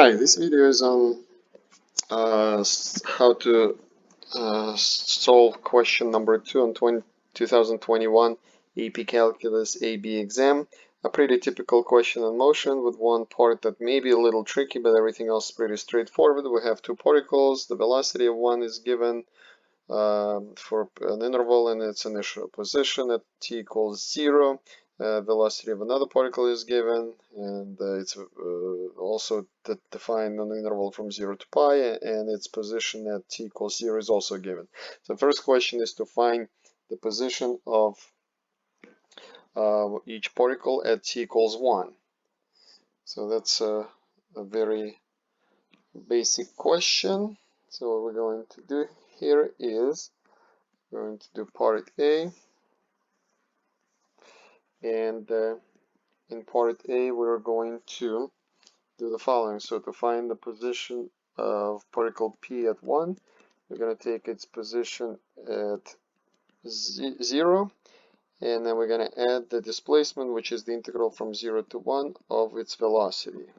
Hi, this video is on how to solve question number 2 on 2021 AP Calculus AB exam. A pretty typical question on motion with one part that may be a little tricky, but everything else is pretty straightforward. We have two particles. The velocity of one is given for an interval in its initial position at t equals 0. Velocity of another particle is given, and it's also defined on an interval from 0 to pi, and its position at t equals 0 is also given. So the first question is to find the position of each particle at t equals 1. So that's a very basic question. So what we're going to do here is we're going to do part A, and in part A we're going to do the following. So to find the position of particle P at 1, we're going to take its position at 0, and then we're going to add the displacement, which is the integral from 0 to 1 of its velocity.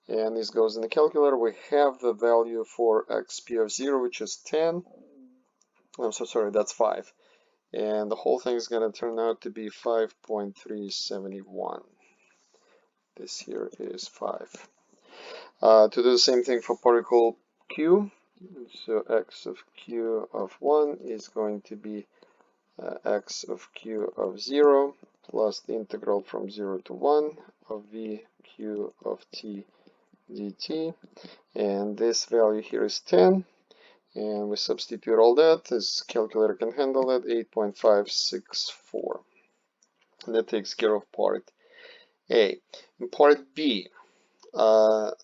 And this goes in the calculator. We have the value for xp of 0, which is 10. I'm so sorry, that's 5. And the whole thing is going to turn out to be 5.371. This here is 5. To do the same thing for particle Q, so x of q of 1 is going to be x of q of 0 plus the integral from 0 to 1 of v q of t dt, and this value here is 10, and we substitute all that. This calculator can handle it, 8.564, and that takes care of part A. In part B, the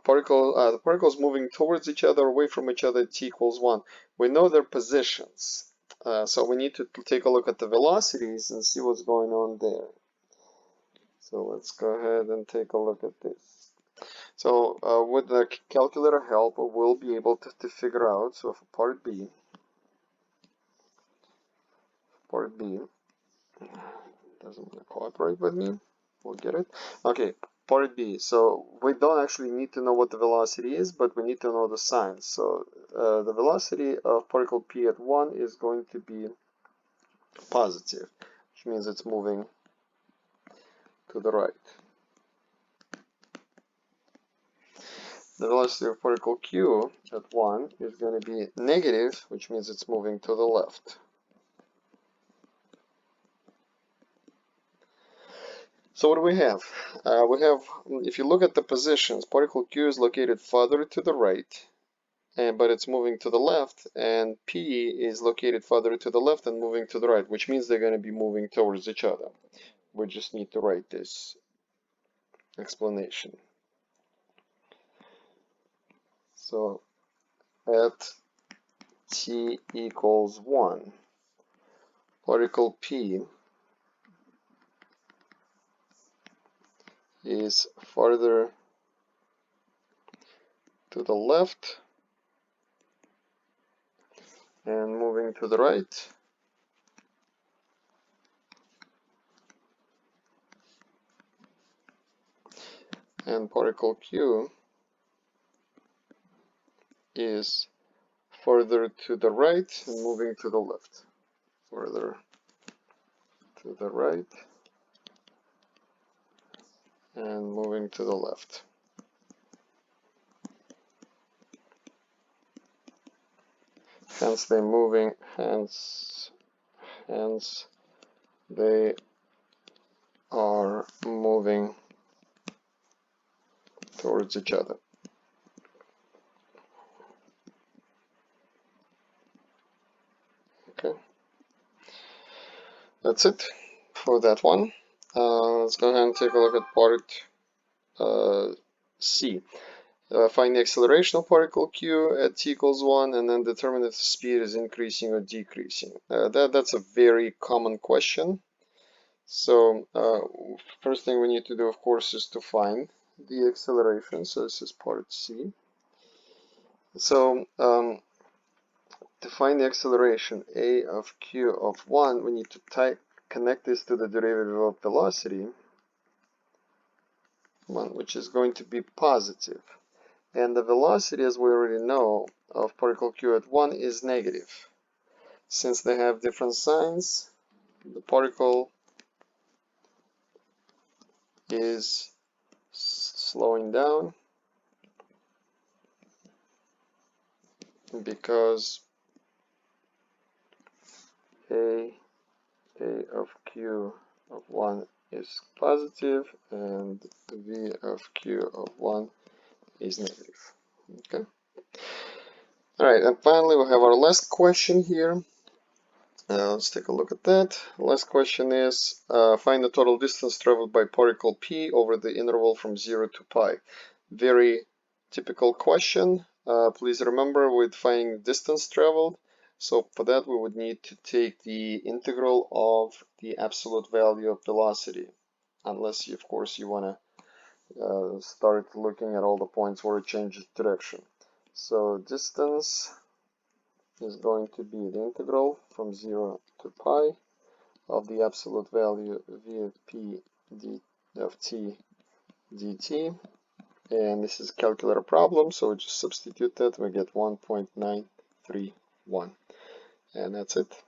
particles moving towards each other, away from each other at t equals 1. We know their positions, so we need to take a look at the velocities and see what's going on there. So let's go ahead and take a look at this. So with the calculator help, we'll be able to figure out, so for part B doesn't want to cooperate with me, we'll get it. Okay, part B. So we don't actually need to know what the velocity is, but we need to know the sign. So the velocity of particle P at 1 is going to be positive, which means it's moving to the right. The velocity of particle Q at 1 is going to be negative, which means it's moving to the left. So what do we have? If you look at the positions, particle Q is located farther to the right, but it's moving to the left, and P is located farther to the left and moving to the right, which means they're going to be moving towards each other. We just need to write this explanation. So at t equals 1, particle P is farther to the left and moving to the right. And particle Q is further to the right and moving to the left. Further to the right and moving to the left. Hence they are moving towards each other. Okay, that's it for that one. Let's go ahead and take a look at part C. Find the acceleration of particle Q at t equals 1, and then determine if the speed is increasing or decreasing. That's a very common question. So first thing we need to do, of course, is to find the acceleration. So this is part C. So to find the acceleration a of q of 1, we need to connect this to the derivative of velocity. which is going to be positive. And the velocity, as we already know, of particle q at 1 is negative. Since they have different signs, the particle is slowing down because A of q of 1 is positive and V of q of 1 is negative. Okay. Alright, and finally we have our last question here. Let's take a look at that. Last question is, find the total distance traveled by particle P over the interval from 0 to pi. Very typical question. Please remember with finding distance traveled, so for that we would need to take the integral of the absolute value of velocity, unless of course you want to start looking at all the points where it changes direction. So distance is going to be the integral from 0 to pi of the absolute value v of p of t dt, and this is a calculator problem, so we just substitute that, we get 1.931, and that's it.